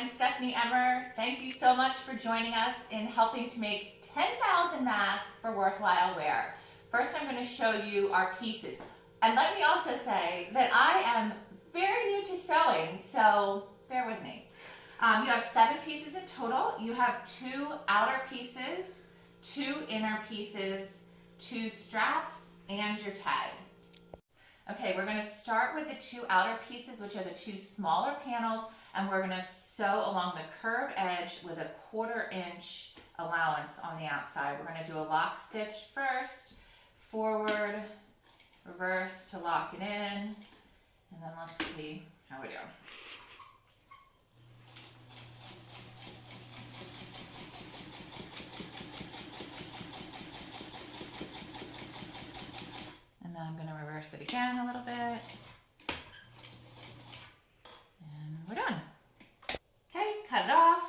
I'm Stephanie Emmer. Thank you so much for joining us in helping to make 10,000 masks for worthwhile wear. First, I'm going to show you our pieces. And let me also say that I am very new to sewing, so bear with me. You have 7 pieces in total. You have 2 outer pieces, 2 inner pieces, 2 straps, and your tag. Okay, we're going to start with the 2 outer pieces, which are the 2 smaller panels, and we're going to sew along the curved edge with a 1/4 inch allowance on the outside. We're going to do a lock stitch first, forward, reverse to lock it in, and then let's see how we do. And then I'm going to reverse it again a little bit. And we're done. Okay, cut it off.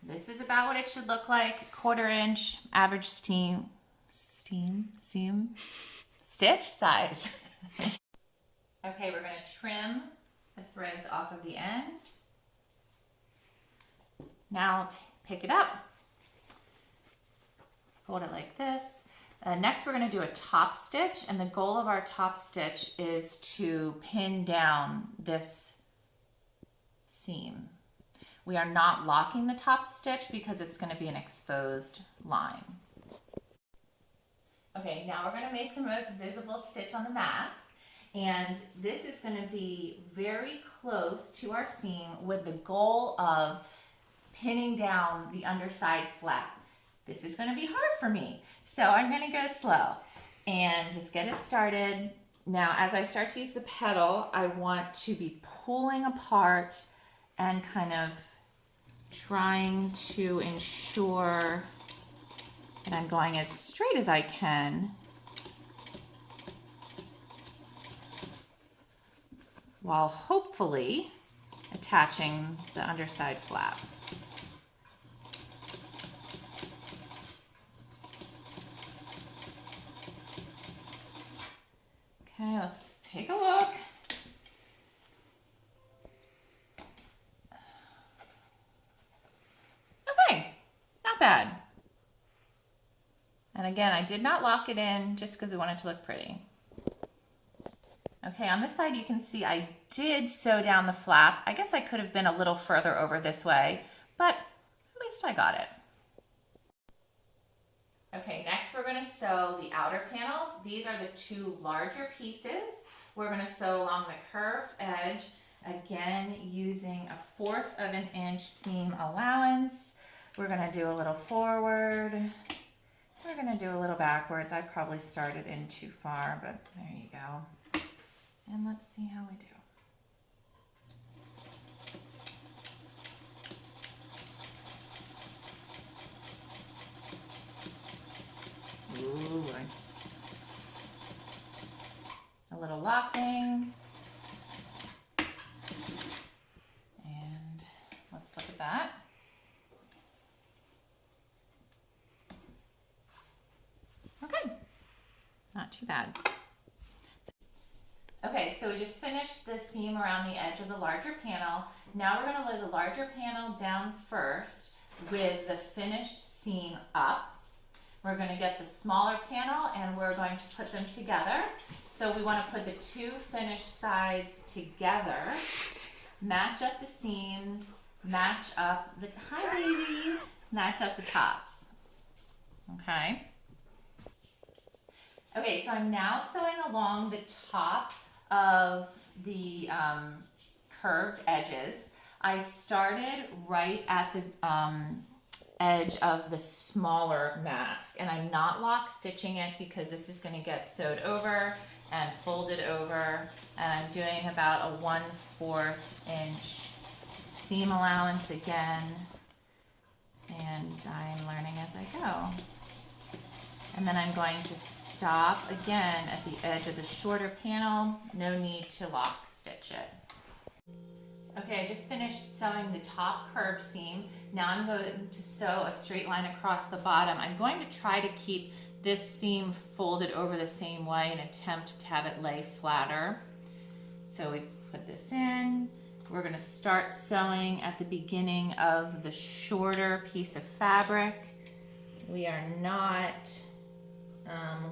This is about what it should look like. 1/4 inch average seam stitch size. Okay, we're going to trim the threads off of the end. Now pick it up, fold it like this. Next we're going to do a top stitch, and the goal of our top stitch is to pin down this seam. We are not locking the top stitch because it's going to be an exposed line. Okay, now we're going to make the most visible stitch on the mask, and this is going to be very close to our seam with the goal of pinning down the underside flap. This is going to be hard for me, so I'm going to go slow and just get it started. Now, as I start to use the pedal, I want to be pulling apart and kind of trying to ensure that I'm going as straight as I can while hopefully attaching the underside flap. Okay, let's take a look. Okay, not bad. And again, I did not lock it in just because we want it to look pretty. Okay, on this side you can see I did sew down the flap. I guess I could have been a little further over this way, but at least I got it. Okay, next we're going to sew the outer panels. These are the 2 larger pieces. We're going to sew along the curved edge, again using a 1/4 inch seam allowance. We're going to do a little forward. We're going to do a little backwards. I probably started in too far, but there you go. And let's see how we do. Ooh, a little locking. And let's look at that. Okay, not too bad. Okay, so we just finished the seam around the edge of the larger panel. Now we're going to lay the larger panel down first with the finished seam up. We're going to get the smaller panel and we're going to put them together. So we want to put the 2 finished sides together, match up the seams, match up the, hi baby, match up the tops. Okay. Okay, so I'm now sewing along the top of the curved edges. I started right at the edge of the smaller mask, and I'm not lock stitching it because this is going to get sewed over and folded over, and I'm doing about a 1/4 inch seam allowance again, and I'm learning as I go. And then I'm going to stop again at the edge of the shorter panel. No need to lock stitch it. Okay, I just finished sewing the top curved seam. Now I'm going to sew a straight line across the bottom. I'm going to try to keep this seam folded over the same way and attempt to have it lay flatter. So we put this in, We're going to start sewing at the beginning of the shorter piece of fabric. We are not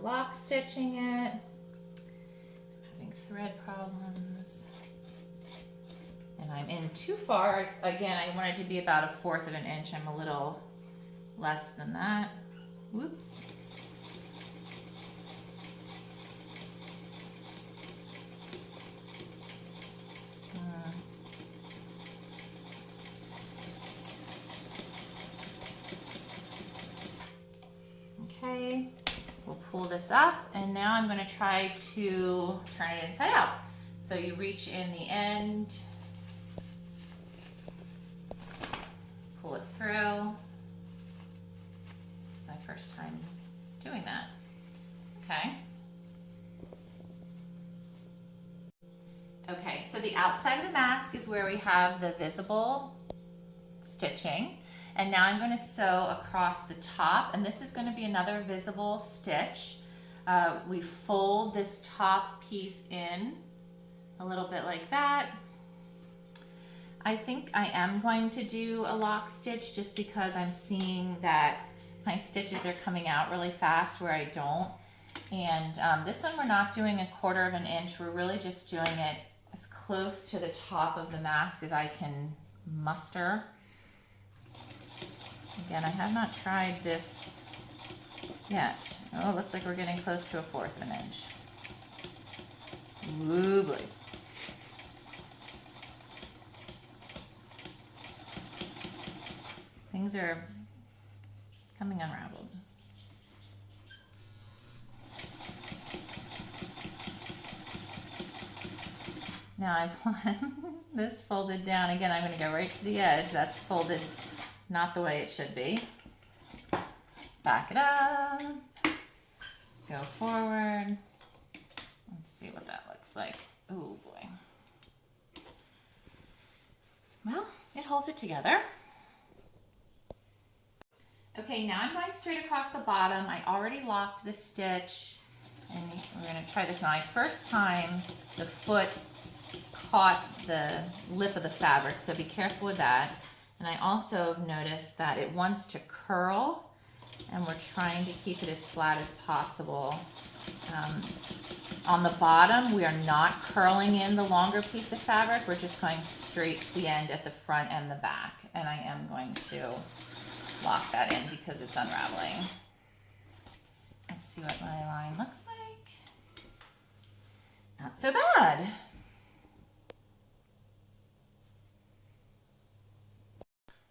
lock stitching it. I'm having thread problems. And I'm in too far. Again, I want it to be about 1/4 of an inch. I'm a little less than that. Whoops. Okay, we'll pull this up, and now I'm going to try to turn it inside out. So you reach in the end, pull it through. It's my first time doing that. Okay. Okay, so the outside of the mask is where we have the visible stitching. And now I'm going to sew across the top, and this is going to be another visible stitch. We fold this top piece in a little bit like that. I think I am going to do a lock stitch just because I'm seeing that my stitches are coming out really fast where I don't. And this one we're not doing 1/4 of an inch. We're really just doing it as close to the top of the mask as I can muster. Again, I have not tried this yet. Oh, it looks like we're getting close to 1/4 of an inch. Ooh boy. Things are coming unraveled. Now I want this folded down. Again, I'm going to go right to the edge. That's folded not the way it should be. Back it up. Go forward. Let's see what that looks like. Oh boy. Well, it holds it together. Okay, now I'm going straight across the bottom. I already locked the stitch, and we're going to try this now. First time the foot caught the lip of the fabric, so be careful with that. And I also noticed that it wants to curl, and we're trying to keep it as flat as possible. On the bottom, we are not curling in the longer piece of fabric. We're just going straight to the end at the front and the back. And I am going to lock that in because it's unraveling. Let's see what my line looks like. Not so bad.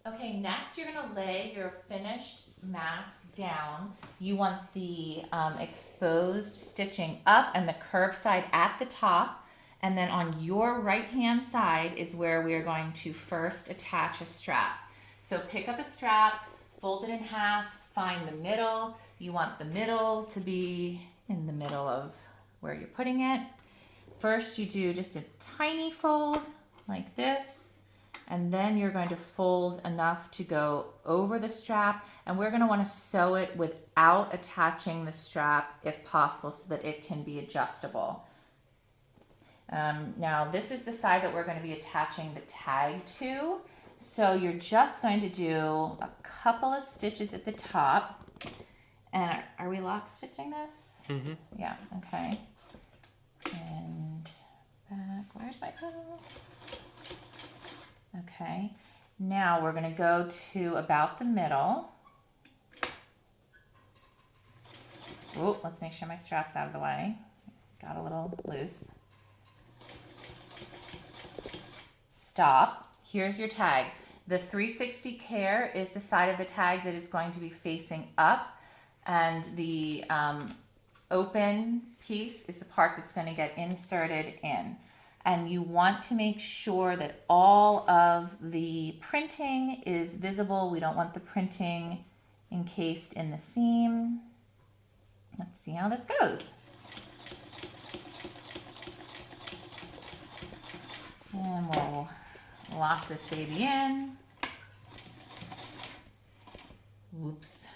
Okay, next you're going to lay your finished mask down. You want the exposed stitching up and the curved side at the top, and then on your right hand side is where we are going to first attach a strap. So pick up a strap, fold it in half, find the middle. You want the middle to be in the middle of where you're putting it. First you do just a tiny fold like this, and then you're going to fold enough to go over the strap, and we're going to want to sew it without attaching the strap if possible so that it can be adjustable. Now this is the side that we're going to be attaching the tag to, so you're just going to do a couple of stitches at the top. And are we lock stitching this? Mm-hmm. Yeah, okay. And back, where's my pearl? Okay, now we're going to go to about the middle. Oh, let's make sure my strap's out of the way. Got a little loose. Stop. Here's your tag. The 360 care is the side of the tag that is going to be facing up, and the open piece is the part that's going to get inserted in. And you want to make sure that all of the printing is visible. We don't want the printing encased in the seam. Let's see how this goes. And we'll lock this baby in. Whoops.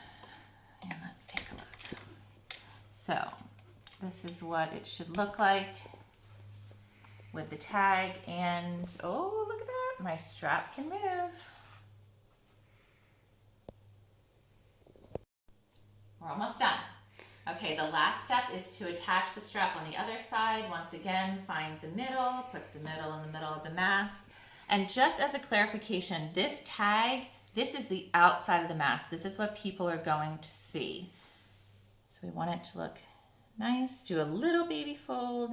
And let's take a look. So this is what it should look like. with the tag, and oh, look at that, my strap can move. We're almost done. Okay, the last step is to attach the strap on the other side. Once again, find the middle, put the middle in the middle of the mask. And just as a clarification, this tag, this is the outside of the mask. This is what people are going to see. So we want it to look nice. Do a little baby fold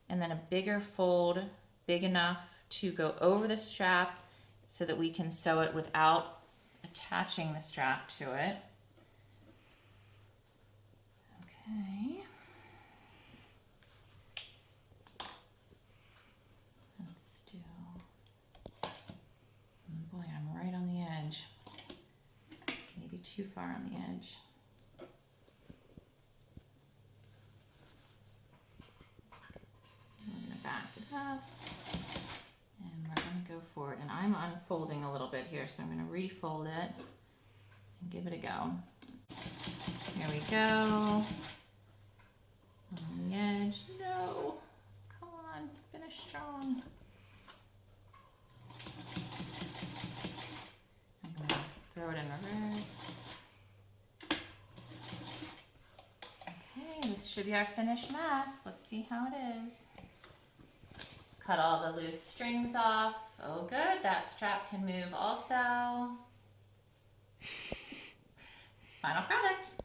and then a bigger fold, big enough to go over the strap so that we can sew it without attaching the strap to it. Okay. Let's do, oh boy, I'm right on the edge. Maybe too far on the edge. I'm gonna back it up and we're gonna go for it. And I'm unfolding a little bit here, so I'm gonna refold it and give it a go. Here we go. On the edge. No. Come on. Finish strong. I'm going to throw it in reverse. Okay, this should be our finished mask. Let's see how it is. Cut all the loose strings off. Oh, good. That strap can move also. Final product.